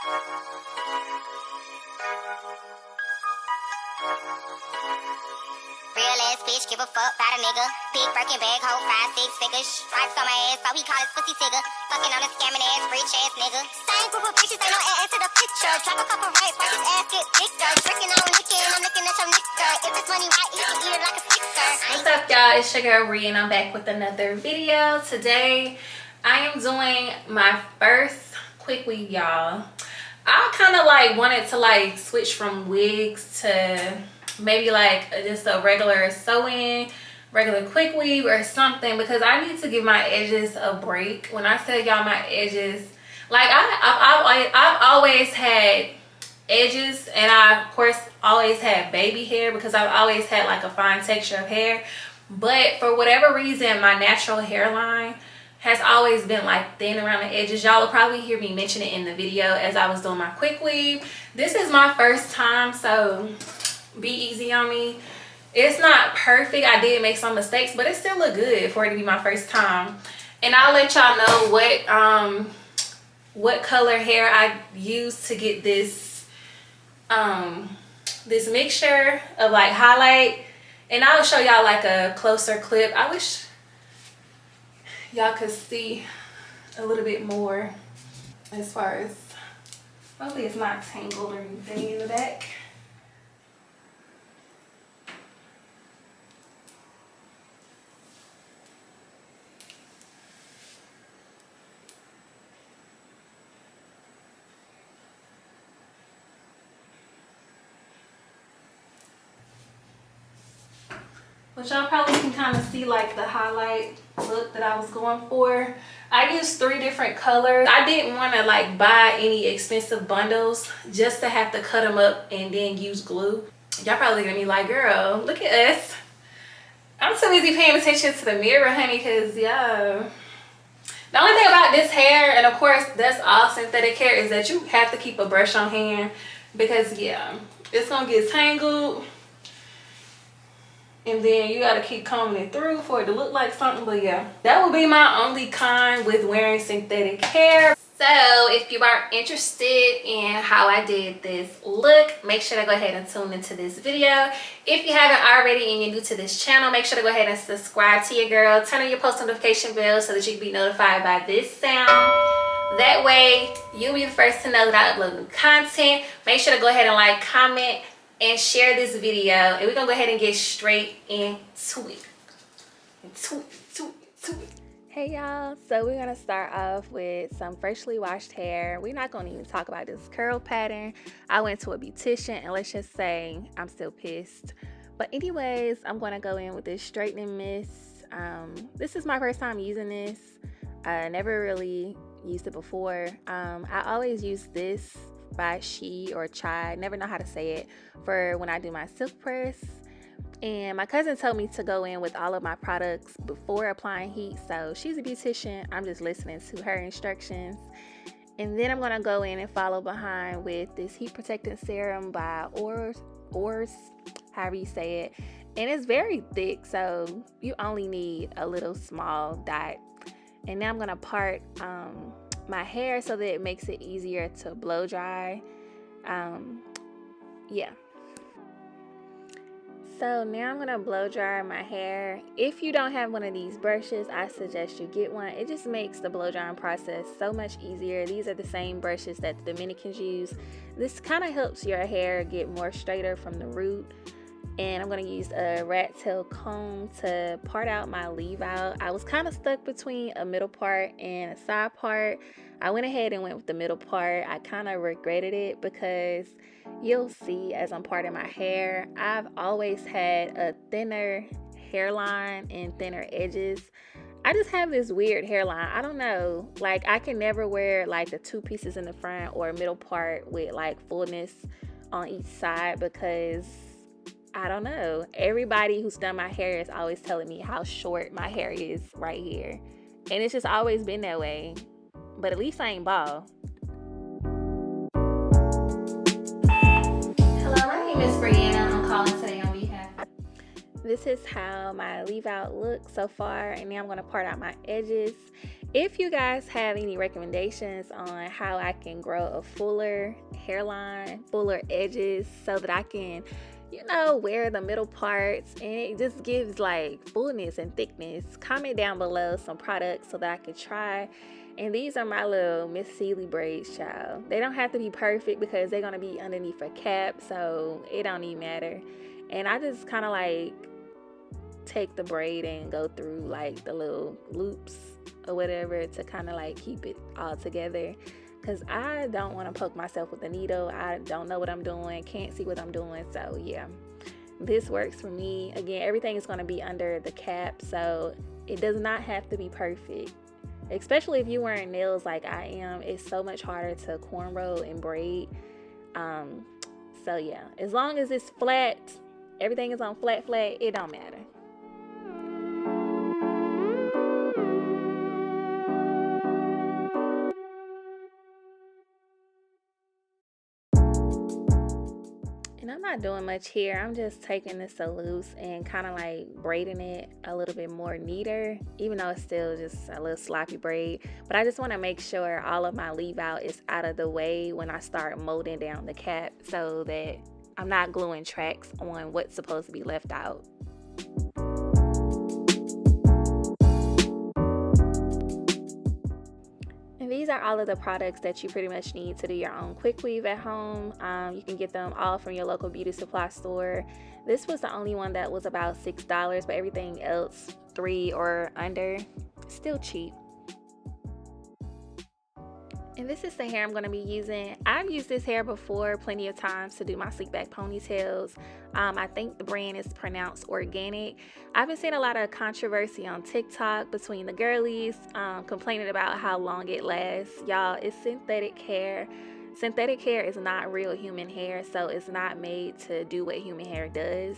Real ass bitch, give a fuck about a nigga. Big Birkin bag, hold 5, 6 figures. Stripes on my ass, so he call his pussy tigger. Fucking on a scamming ass, rich ass nigga. Same group of bitches, ain't no ass to the picture. Drop a couple rights, watch his ass get thicker. Tricking on licking, I'm looking at your nigga. If it's money right, he can eat it like a sticker. What's up, y'all? It's your girl Bree, and I'm back with another video. Today, I am doing my first quick weave, y'all. I kind of like wanted to like switch from wigs to maybe like just a regular sew-in, regular quick weave or something, because I need to give my edges a break. When I tell y'all my edges, like I've always had edges, and I of course always had baby hair because I've always had like a fine texture of hair, but for whatever reason my natural hairline has always been like thin around the edges. Y'all will probably hear me mention it in the video as I was doing my quick weave. This is my first time, so be easy on me. It's not perfect. I did make some mistakes, but it still look good for it to be my first time. And I'll let y'all know what color hair I used to get this this mixture of like highlight, and I'll show y'all like a closer clip. I wish y'all could see a little bit more as far as, hopefully it's not tangled or anything in the back. But y'all probably can kind of see like the highlight look that I was going for. I used 3 different colors. I didn't want to like buy any expensive bundles just to have to cut them up and then use glue. Y'all probably gonna be like, girl, look at us. I'm too busy paying attention to the mirror, honey, because yeah. The only thing about this hair, and of course that's all synthetic hair, is that you have to keep a brush on hand, because yeah, it's gonna get tangled. And then you gotta keep combing it through for it to look like something. But yeah, that will be my only con with wearing synthetic hair. So if you are interested in how I did this look, make sure to go ahead and tune into this video. If you haven't already and you're new to this channel, make sure to go ahead and subscribe to your girl. Turn on your post notification bell so that you can be notified by this sound. That way you'll be the first to know that I upload new content. Make sure to go ahead and like, comment, and share this video, and we're gonna go ahead and get straight into it. Hey y'all, so we're gonna start off with some freshly washed hair. We're not gonna even talk about this curl pattern. I went to a beautician, and let's just say I'm still pissed. But anyways, I'm gonna go in with this straightening mist. This is my first time using this. I never really used it before. I always use this by She or Chai, never know how to say it, for when I do my silk press. And my cousin told me to go in with all of my products before applying heat, so she's a beautician. I'm just listening to her instructions. And then I'm gonna go in and follow behind with this heat protecting serum by Ors, however you say it. And it's very thick, so you only need a little small dot. And now I'm gonna part my hair so that it makes it easier to blow dry. Yeah, so now I'm gonna blow dry my hair. If you don't have one of these brushes, I suggest you get one. It just makes the blow drying process so much easier. These are the same brushes that the Dominicans use. This kind of helps your hair get more straighter from the root. And I'm going to use a rat tail comb to part out my leave out. I was kind of stuck between a middle part and a side part. I went ahead and went with the middle part. I kind of regretted it because you'll see as I'm parting my hair, I've always had a thinner hairline and thinner edges. I just have this weird hairline. I don't know. Like, I can never wear like the 2 pieces in the front or middle part with like fullness on each side, because I don't know. Everybody who's done my hair is always telling me how short my hair is right here. And it's just always been that way. But at least I ain't bald. Hello, my name is Brianna. I'm calling today on behalf. This is how my leave out looks so far. And now I'm going to part out my edges. If you guys have any recommendations on how I can grow a fuller hairline, fuller edges, so that I can, wear the middle parts and it just gives like fullness and thickness, comment down below some products so that I can try. And these are my little Miss Sealy braids, child. They don't have to be perfect because they're going to be underneath a cap, so it don't even matter. And I just kind of like take the braid and go through like the little loops or whatever to kind of like keep it all together, because I don't want to poke myself with a needle. I don't know what I'm doing, can't see what I'm doing. So yeah, this works for me. Again, everything is going to be under the cap, so it does not have to be perfect, especially if you're wearing nails like I am. It's so much harder to cornrow and braid. So yeah, as long as it's flat, everything is on flat, it don't matter. And I'm not doing much here. I'm just taking this so loose and kind of like braiding it a little bit more neater, even though it's still just a little sloppy braid. But I just want to make sure all of my leave out is out of the way when I start molding down the cap, so that I'm not gluing tracks on what's supposed to be left out. And these are all of the products that you pretty much need to do your own quick weave at home. You can get them all from your local beauty supply store. This was the only one that was about $6, but everything else $3 or under, still cheap. And this is the hair I'm going to be using. I've used this hair before plenty of times to do my sleek back ponytails. I think the brand is pronounced Organique. I've been seeing a lot of controversy on TikTok between the girlies complaining about how long it lasts. Y'all, it's synthetic hair. Synthetic hair is not real human hair, so it's not made to do what human hair does.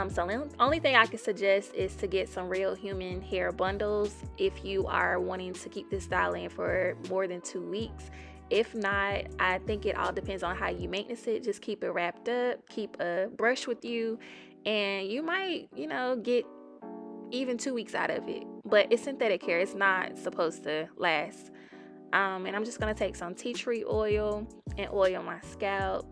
So the only thing I can suggest is to get some real human hair bundles if you are wanting to keep this style in for more than 2 weeks. If not, I think it all depends on how you maintenance it. Just keep it wrapped up, keep a brush with you, and you might, get even 2 weeks out of it. But it's synthetic hair. It's not supposed to last. And I'm just going to take some tea tree oil and oil my scalp.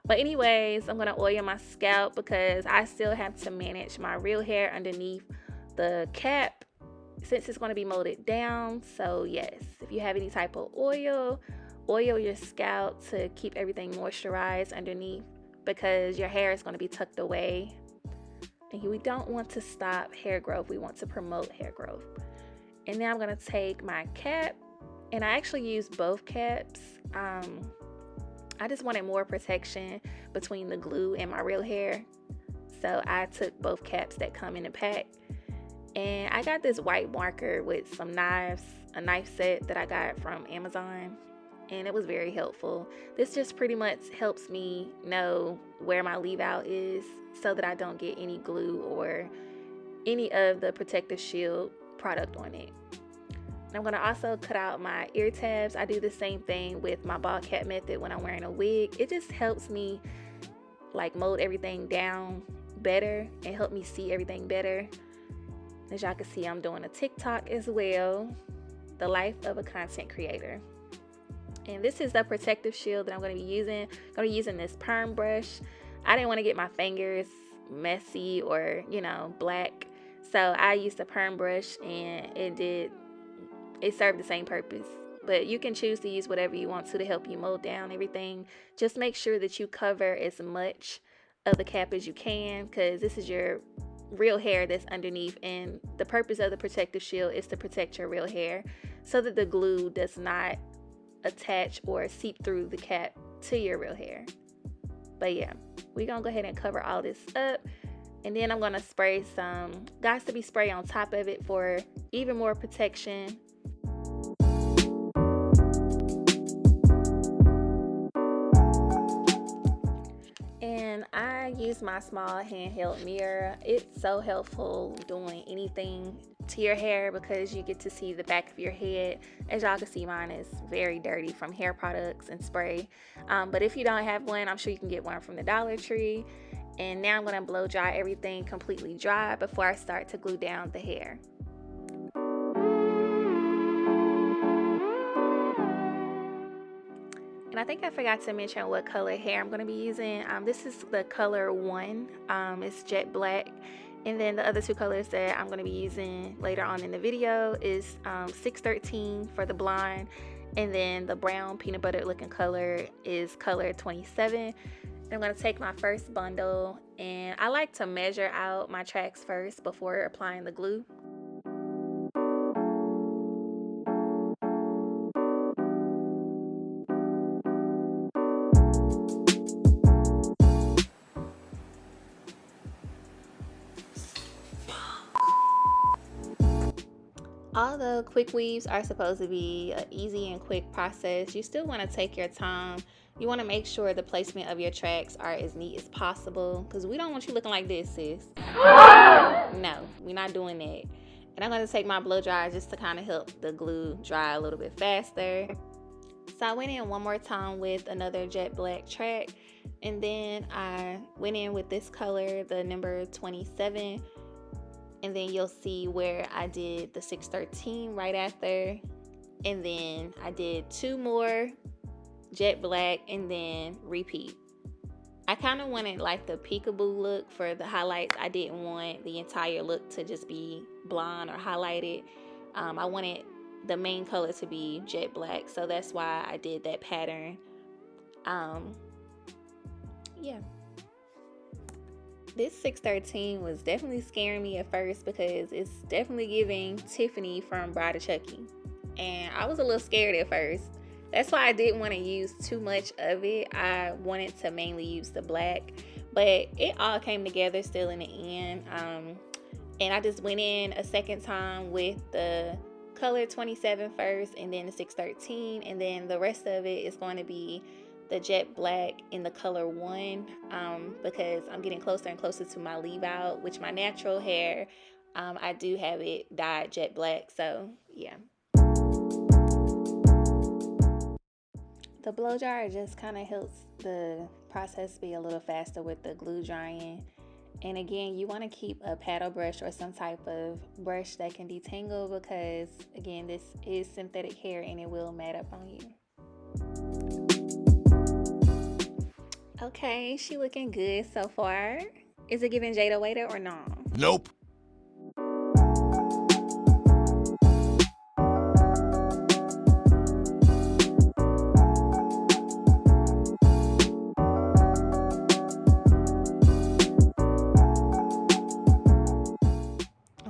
But anyways, I'm going to oil my scalp because I still have to manage my real hair underneath the cap since it's going to be molded down. So yes, if you have any type of oil your scalp to keep everything moisturized underneath, because your hair is going to be tucked away. And we don't want to stop hair growth. We want to promote hair growth. And now I'm going to take my cap, and I actually use both caps. I just wanted more protection between the glue and my real hair. So I took both caps that come in a pack. And I got this white marker with some knives, a knife set that I got from Amazon. And it was very helpful. This just pretty much helps me know where my leave out is so that I don't get any glue or any of the protective shield product on it. And I'm going to also cut out my ear tabs. I do the same thing with my ball cap method when I'm wearing a wig. It just helps me like mold everything down better and help me see everything better. As y'all can see, I'm doing a TikTok as well. The life of a content creator. And this is the protective shield that I'm going to be using. I'm going to be using this perm brush. I didn't want to get my fingers messy or, black. So I used a perm brush and it served the same purpose. But you can choose to use whatever you want to help you mold down everything. Just make sure that you cover as much of the cap as you can, because this is your real hair that's underneath, and the purpose of the protective shield is to protect your real hair so that the glue does not attach or seep through the cap to your real hair. But yeah, we're gonna go ahead and cover all this up, and then I'm gonna spray some Gots to Be spray on top of it for even more protection. And I use my small handheld mirror. It's so helpful doing anything to your hair because you get to see the back of your head. As y'all can see, mine is very dirty from hair products and spray. But if you don't have one, I'm sure you can get one from the Dollar Tree. And now I'm going to blow dry everything completely dry before I start to glue down the hair. And I think I forgot to mention what color hair I'm going to be using. This is the color 1. It's jet black. And then the other 2 colors that I'm going to be using later on in the video is 613 for the blonde. And then the brown peanut butter looking color is color 27. I'm going to take my first bundle, and I like to measure out my tracks first before applying the glue. Although quick weaves are supposed to be an easy and quick process, you still want to take your time. You want to make sure the placement of your tracks are as neat as possible, because we don't want you looking like this, sis. No, we're not doing that. And I'm going to take my blow dryer just to kind of help the glue dry a little bit faster. So I went in one more time with another jet black track, and then I went in with this color, the number 27. And then you'll see where I did the 613 right after. And then I did 2 more jet black and then repeat. I kind of wanted like the peekaboo look for the highlights. I didn't want the entire look to just be blonde or highlighted. I wanted the main color to be jet black. So that's why I did that pattern. Yeah. This 613 was definitely scaring me at first because it's definitely giving Tiffany from Bride-to-Chucky. And I was a little scared at first. That's why I didn't want to use too much of it. I wanted to mainly use the black. But it all came together still in the end. And I just went in a second time with the color 27 first and then the 613. And then the rest of it is going to be the jet black in the color 1, because I'm getting closer and closer to my leave out, which my natural hair, I do have it dyed jet black. So yeah, the blow dryer just kind of helps the process be a little faster with the glue drying. And again, you want to keep a paddle brush or some type of brush that can detangle, because again, this is synthetic hair and it will mat up on you. Okay, she looking good so far. Is it giving Jada Waiter or no? Nope.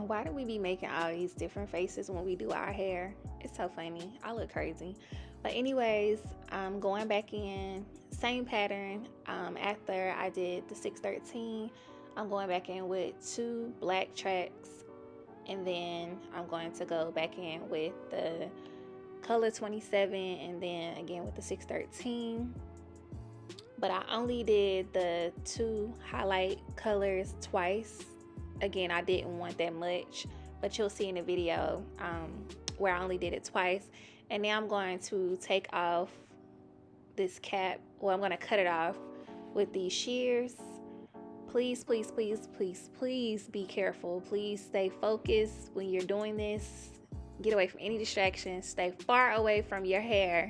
Why do we be making all these different faces when we do our hair? It's so funny. I look crazy. But anyways, I'm going back in, same pattern. After I did the 613, I'm going back in with 2 black tracks, and then I'm going to go back in with the color 27 and then again with the 613. But I only did the 2 highlight colors twice. Again, I didn't want that much, but you'll see in the video where I only did it twice. And now I'm going to take off this cap. Well, I'm going to cut it off with these shears. Please, please, please, please, please be careful. Please stay focused when you're doing this. Get away from any distractions. Stay far away from your hair.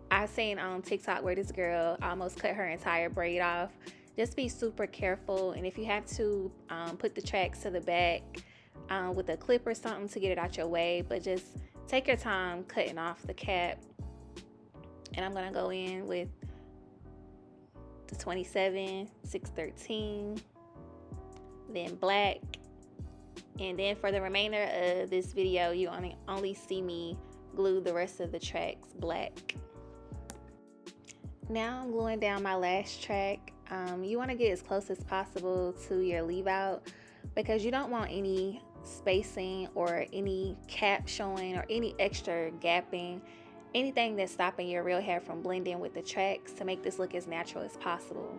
I've seen on TikTok where this girl almost cut her entire braid off. Just be super careful. And if you have to put the tracks to the back with a clip or something to get it out your way, but just take your time cutting off the cap. And I'm gonna go in with the 27, 613, then black. And then for the remainder of this video, you only see me glue the rest of the tracks black. Now I'm gluing down my last track. You want to get as close as possible to your leave out, because you don't want any spacing or any cap showing or any extra gapping, anything that's stopping your real hair from blending with the tracks, to make this look as natural as possible.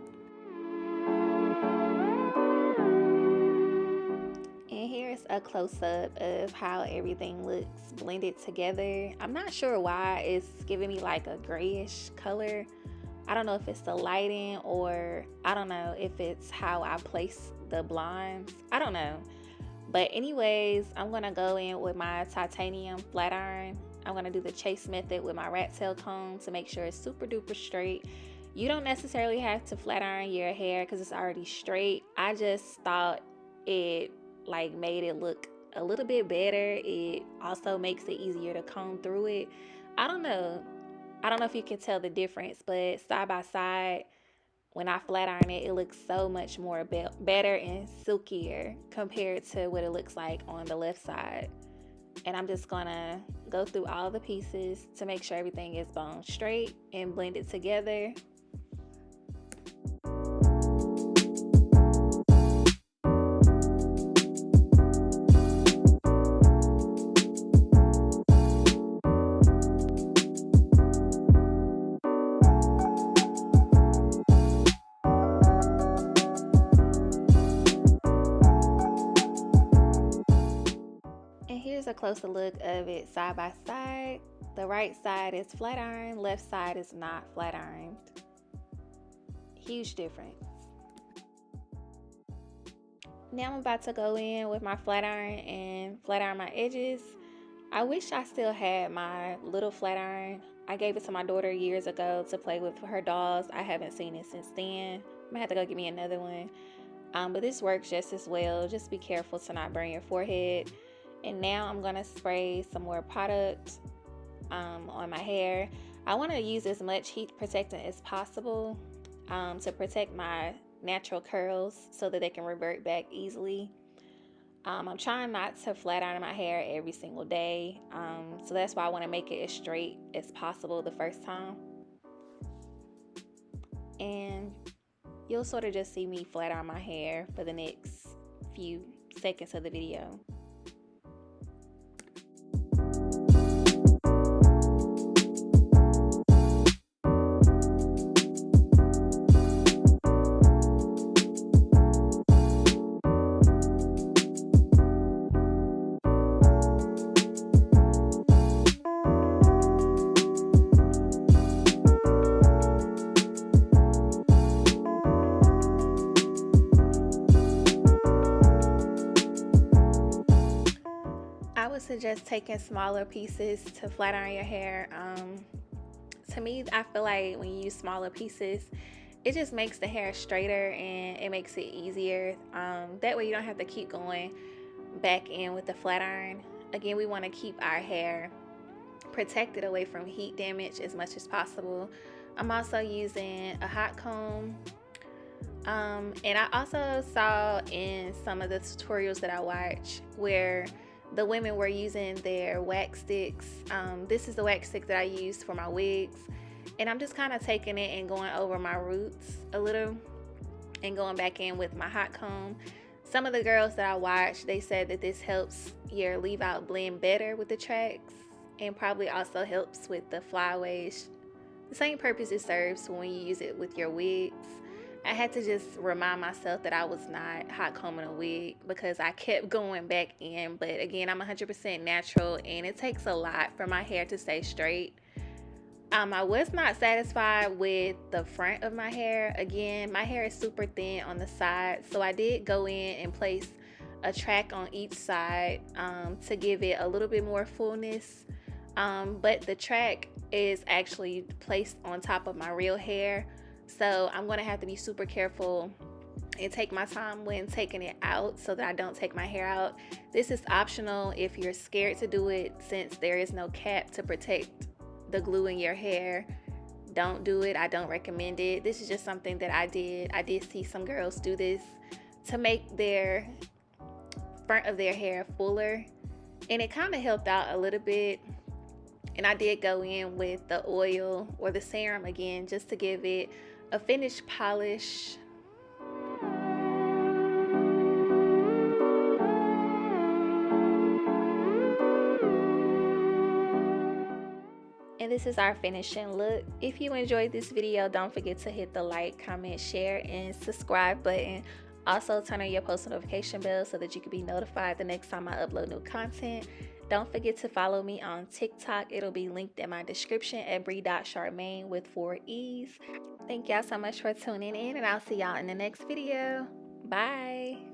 And here's a close-up of how everything looks blended together. I'm not sure why it's giving me like a grayish color. I don't know if it's the lighting or I don't know if it's how I place the blondes. I don't know. But anyways, I'm going to go in with my titanium flat iron. I'm going to do the chase method with my rat tail comb to make sure it's super duper straight. You don't necessarily have to flat iron your hair because it's already straight. I just thought it like made it look a little bit better. It also makes it easier to comb through it. I don't know if you can tell the difference, but side by side, when I flat iron it, it looks so much more better and silkier compared to what it looks like on the left side. And I'm just gonna go through all the pieces to make sure everything is bone straight and blend it together. Here's a closer look of it side by side. The right side is flat iron, left side is not flat ironed. Huge difference. Now I'm about to go in with my flat iron and flat iron my edges. I wish I still had my little flat iron. I gave it to my daughter years ago to play with her dolls. I haven't seen it since then. I'm gonna have to go get me another one. But this works just as well. Just be careful to not burn your forehead. And now I'm gonna spray some more product on my hair. I want to use as much heat protectant as possible to protect my natural curls so that they can revert back easily. I'm trying not to flat iron my hair every single day, so that's why I want to make it as straight as possible the first time. And you'll sort of just see me flat iron my hair for the next few seconds of the video. I would suggest taking smaller pieces to flat iron your hair. To me, I feel like when you use smaller pieces, it just makes the hair straighter and it makes it easier. That way you don't have to keep going back in with the flat iron. Again, we want to keep our hair protected away from heat damage as much as possible. I'm also using a hot comb. And I also saw in some of the tutorials that I watch where the women were using their wax sticks. This is the wax stick that I used for my wigs. And I'm just kind of taking it and going over my roots a little and going back in with my hot comb. Some of the girls that I watched, they said that this helps your leave out blend better with the tracks and probably also helps with the flyaways. The same purpose it serves when you use it with your wigs. I had to just remind myself that I was not hot combing a wig because I kept going back in. But again, I'm 100% natural and it takes a lot for my hair to stay straight. I was not satisfied with the front of my hair. Again, my hair is super thin on the side, so I did go in and place a track on each side to give it a little bit more fullness. But the track is actually placed on top of my real hair. So I'm going to have to be super careful and take my time when taking it out so that I don't take my hair out. This is optional if you're scared to do it, since there is no cap to protect the glue in your hair. Don't do it. I don't recommend it. This is just something that I did. I did see some girls do this to make their front of their hair fuller, and it kind of helped out a little bit. And I did go in with the oil or the serum again just to give it a finished polish. And this is our finishing look. If you enjoyed this video, don't forget to hit the like, comment, share, and subscribe button. Also, turn on your post notification bell so that you can be notified the next time I upload new content. Don't forget to follow me on TikTok. It'll be linked in my description at bri.charmaineee with 4 E's. Thank y'all so much for tuning in, and I'll see y'all in the next video. Bye.